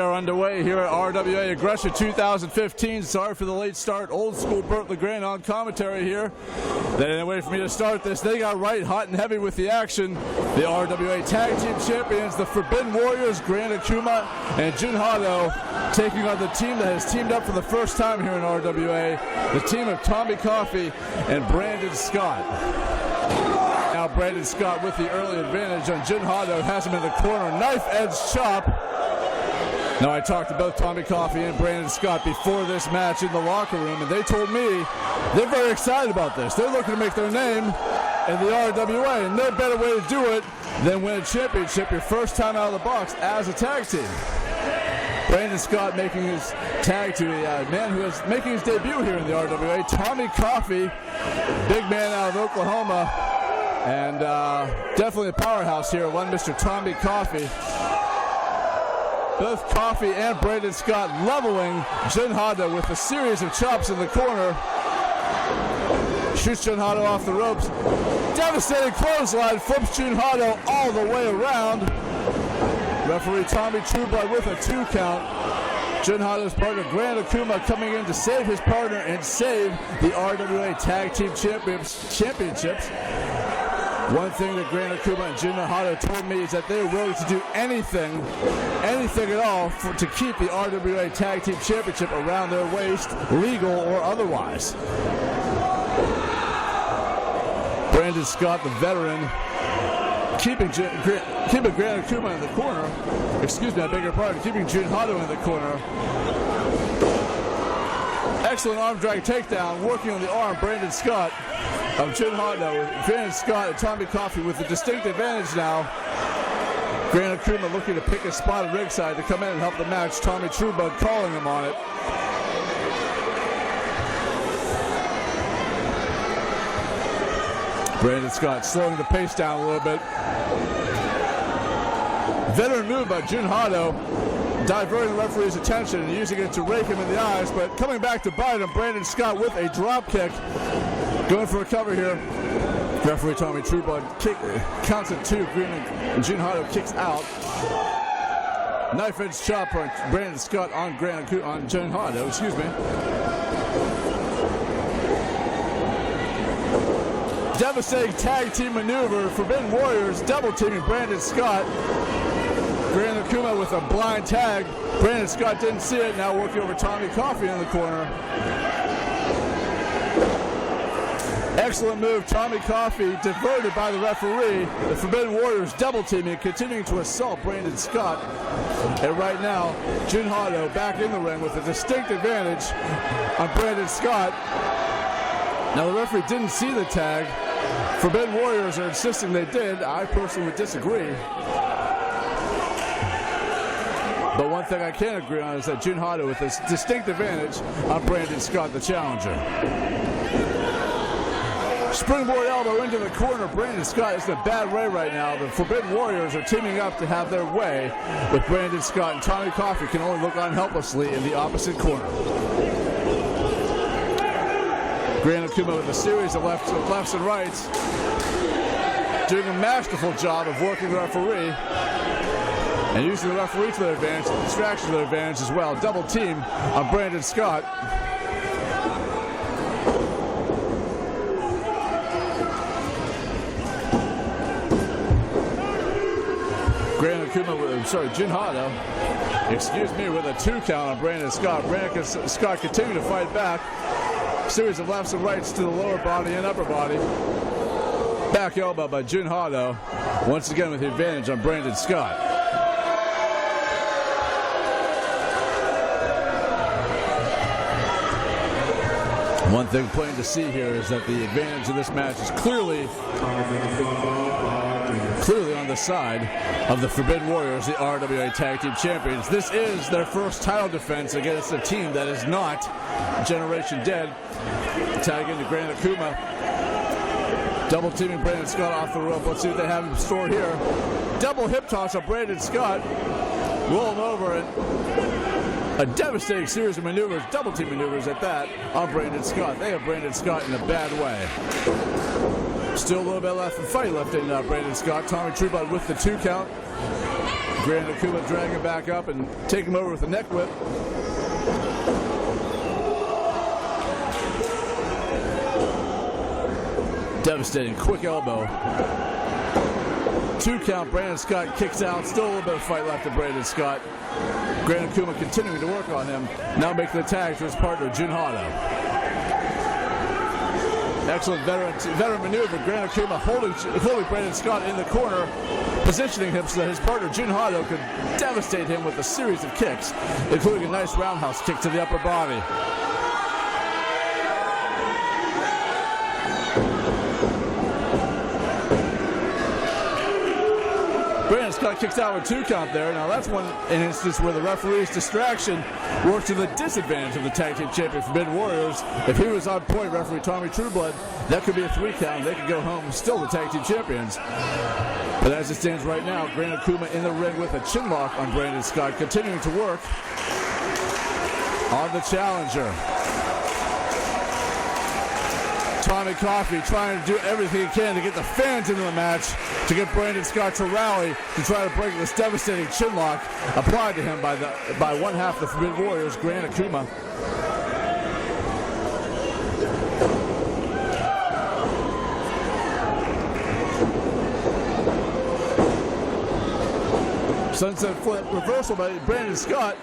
are underway here at RWA Aggression 2015. Sorry for the late start. Old school Burt LeGrand on commentary here. They didn't wait for me to start this. They got right hot and heavy with the action. The RWA Tag Team Champions, the Forbidden Warriors, Grand Akuma and Jun Hado, taking on the team that has teamed up for the first time here in RWA, the team of Tommy Coffey and Brandon Scott. Now Brandon Scott with the early advantage on Jun Hado, has him in the corner, knife edge chop. Now I talked to both Tommy Coffey and Brandon Scott before this match in the locker room, and they told me they're very excited about this. They're looking to make their name in the RWA, and no better way to do it than win a championship your first time out of the box as a tag team. Brandon Scott making his tag to a man who is making his debut here in the RWA, Tommy Coffey, big man out of Oklahoma, and definitely a powerhouse here, one Mr. Tommy Coffey. Both Coffey and Brandon Scott leveling Jun Hado with a series of chops in the corner. Shoots Jun Hado off the ropes. Devastating clothesline, flips Jun Hado all the way around. Referee Tommy Trueblood with a 2 count. Jun Hado's partner Grand Akuma coming in to save his partner and save the RWA Tag Team Championships. One thing that Grand Akuma and Jun Hado told me is that they are willing to do anything at all to keep the RWA Tag Team Championship around their waist, legal or otherwise. Brandon Scott, the veteran, keeping Grand Akuma in the corner. Excuse me, I beg your pardon. Keeping Jun Hado in the corner. Excellent arm drag takedown, working on the arm, Brandon Scott of Jun Hado. Brandon Scott and Tommy Coffey with a distinct advantage now. Grand Akuma looking to pick a spot at ringside to come in and help the match. Tommy Trueblood calling him on it. Brandon Scott slowing the pace down a little bit. Veteran move by Jun Hado, diverting the referee's attention and using it to rake him in the eyes, but coming back to bite him, Brandon Scott with a drop kick. Going for a cover here. Referee Tommy Trueblood counts at 2. And Jun Hado kicks out. Knife edge chop on Brandon Scott on Jun Hado, excuse me. Devastating tag team maneuver. Forbidden Warriors double teaming Brandon Scott. Grand Akuma with a blind tag. Brandon Scott didn't see it. Now working over Tommy Coffey in the corner. Excellent move. Tommy Coffey diverted by the referee. The Forbidden Warriors double teaming, continuing to assault Brandon Scott. And right now, Jun Hado back in the ring with a distinct advantage on Brandon Scott. Now the referee didn't see the tag. Forbidden Warriors are insisting they did. I personally would disagree. But one thing I can agree on is that Jun Hado with this distinct advantage on Brandon Scott, the challenger. Springboard elbow into the corner. Brandon Scott is in a bad way right now. The Forbidden Warriors are teaming up to have their way with Brandon Scott, and Tommy Coffey can only look on helplessly in the opposite corner. Grand Akuma with a series of lefts and rights, doing a masterful job of working the referee and using the referee to their advantage, the distraction to their advantage as well. Double team on Brandon Scott. Jun Hado, excuse me, with a 2 count on Brandon Scott. Brandon Scott continuing to fight back. Series of lefts and rights to the lower body and upper body. Back elbow by Jun Hado, once again with the advantage on Brandon Scott. One thing plain to see here is that the advantage of this match is clearly on the side of the Forbidden Warriors, the RWA Tag Team Champions. This is their first title defense against a team that is not Generation Dead. Tag into Grand Akuma. Double teaming Brandon Scott off the rope. Let's see what they have in store here. Double hip toss of Brandon Scott. Rolling over it. A devastating series of maneuvers, double team maneuvers at that, on Brandon Scott. They have Brandon Scott in a bad way. Still a little bit left in fight left in Brandon Scott. Tommy Trueblood with the 2 count. Grand Akuma drag him back up and take him over with a neck whip. Devastating quick elbow. 2 count. Brandon Scott kicks out. Still a little bit of fight left of Brandon Scott. Grand Akuma continuing to work on him. Now making the tag to his partner, Jun Hado. Excellent veteran maneuver. Grand Akuma holding Brandon Scott in the corner, positioning him so that his partner, Jun Hado, could devastate him with a series of kicks, including a nice roundhouse kick to the upper body. Brandon Scott kicks out with 2 count there. Now that's an instance where the referee's distraction worked to the disadvantage of the tag team champion Forbidden Warriors. If he was on point, referee Tommy Trueblood, that could be a 3 count. They could go home still the tag team champions. But as it stands right now, Grand Akuma in the ring with a chin lock on Brandon Scott, continuing to work on the challenger. Tommy Coffey trying to do everything he can to get the fans into the match, to get Brandon Scott to rally, to try to break this devastating chin lock applied to him by one half of the Forbidden Warriors, Grand Akuma. Sunset flip reversal by Brandon Scott.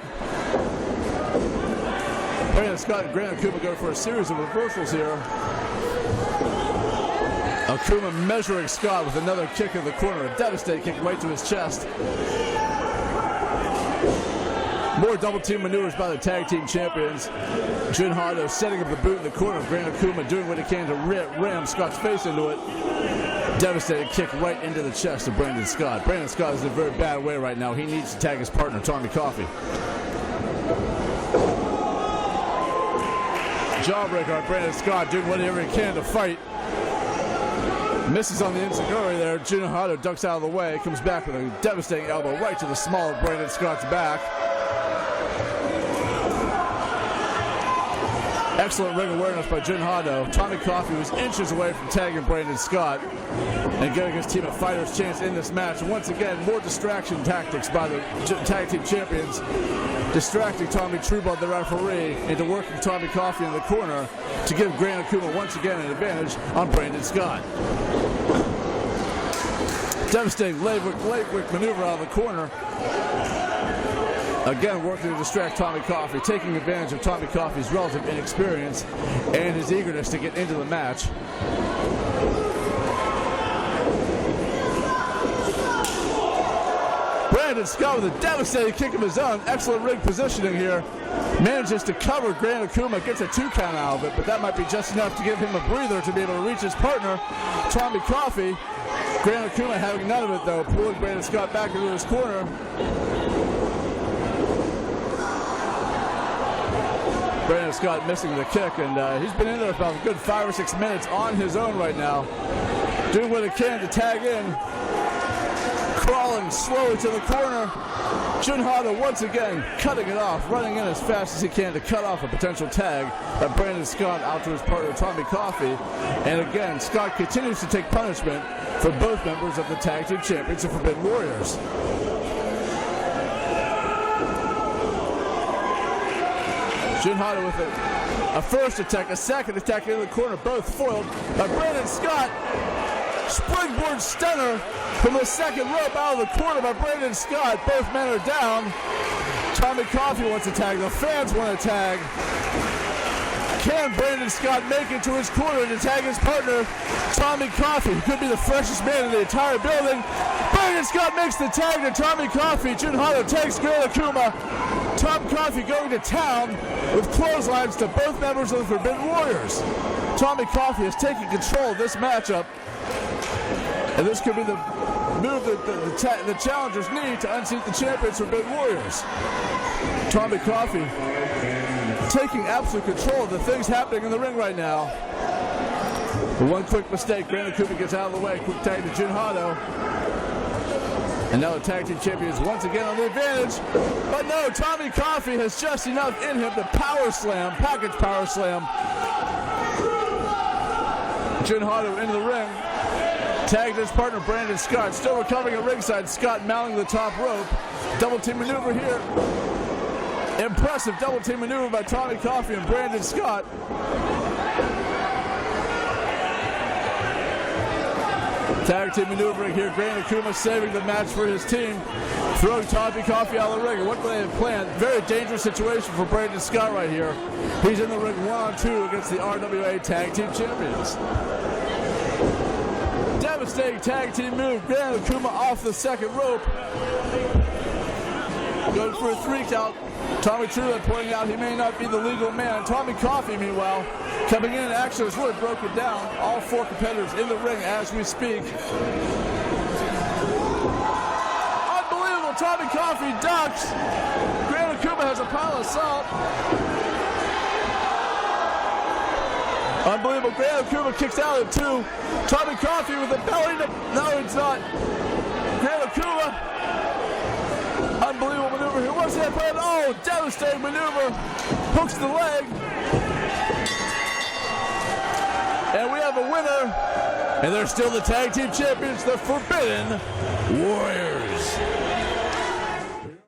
Brandon Scott and Grand Akuma go for a series of reversals here. Akuma measuring Scott with another kick in the corner, a devastating kick right to his chest. More double team maneuvers by the tag team champions. Jun Hado setting up the boot in the corner. Grand Akuma doing what he can to ram Scott's face into it. Devastating kick right into the chest of Brandon Scott. Brandon Scott is in a very bad way right now. He needs to tag his partner, Tommy Coffey. Jawbreaker on Brandon Scott, doing whatever he can to fight. Misses on the enziguri there. Jun Hado ducks out of the way, comes back with a devastating elbow right to the small of Brandon Scott's back. Excellent ring awareness by Jun Hado. Tommy Coffey was inches away from tagging Brandon Scott and giving his team a fighter's chance in this match. Once again, more distraction tactics by the tag team champions, distracting Tommy Trueblood, the referee, into working Tommy Coffey in the corner to give Grand Akuma once again an advantage on Brandon Scott. Devastating leg whip maneuver out of the corner. Again, working to distract Tommy Coffey, taking advantage of Tommy Coffey's relative inexperience and his eagerness to get into the match. Brandon Scott with a devastating kick of his own. Excellent ring positioning here. Manages to cover Grand Akuma, gets a 2 count out of it, but that might be just enough to give him a breather to be able to reach his partner, Tommy Coffey. Grand Akuma having none of it though, pulling Brandon Scott back into his corner. Brandon Scott missing the kick, and he's been in there for about a good 5 or 6 minutes on his own right now, doing what he can to tag in. Crawling slowly to the corner. Jun Hado once again cutting it off, running in as fast as he can to cut off a potential tag by Brandon Scott out to his partner Tommy Coffey. And again, Scott continues to take punishment for both members of the tag team champions of Forbidden Warriors. Jun Hado with a first attack, a second attack into the corner, both foiled by Brandon Scott. Springboard stunner from the second rope out of the corner by Brandon Scott. Both men are down. Tommy Coffey wants a tag. The fans want a tag. Can Brandon Scott make it to his corner to tag his partner, Tommy Coffey? He could be the freshest man in the entire building. Brandon Scott makes the tag to Tommy Coffey. Jun Hado takes Grand Akuma. Tom Coffey going to town with clotheslines to both members of the Forbidden Warriors. Tommy Coffey has taken control of this matchup, and this could be the move that the challengers need to unseat the champions Forbidden Warriors. Tommy Coffey taking absolute control of the things happening in the ring right now. One quick mistake, Grand Akuma gets out of the way. Quick tag to Jun Hado. And now the tag team champions once again on the advantage. But no, Tommy Coffey has just enough in him to power slam, package power slam Jun Hado into the ring. Tagged his partner Brandon Scott. Still recovering at ringside. Scott mounting the top rope. Double team maneuver here. Impressive double team maneuver by Tommy Coffey and Brandon Scott. Tag team maneuvering here. Grant Akuma saving the match for his team. Throwing Tommy Coffey out of the ring. What do they have planned? Very dangerous situation for Brandon Scott right here. He's in the ring 1-on-2 against the RWA Tag Team Champions. Devastating tag team move. Grant Akuma off the second rope. Going for a 3 count. Tommy Truland pointing out he may not be the legal man. Tommy Coffey, meanwhile, coming in action has really broken down. All 4 competitors in the ring as we speak. Unbelievable. Tommy Coffey ducks. Grant Akuma has a pile of salt. Unbelievable. Grant Akuma kicks out at 2. Tommy Coffey with a belly to... No, it's not. Grant Akuma. Unbelievable maneuver here. What's that plan? Oh, devastating maneuver. Hooks the leg. And we have a winner. And they're still the tag team champions, the Forbidden Warriors.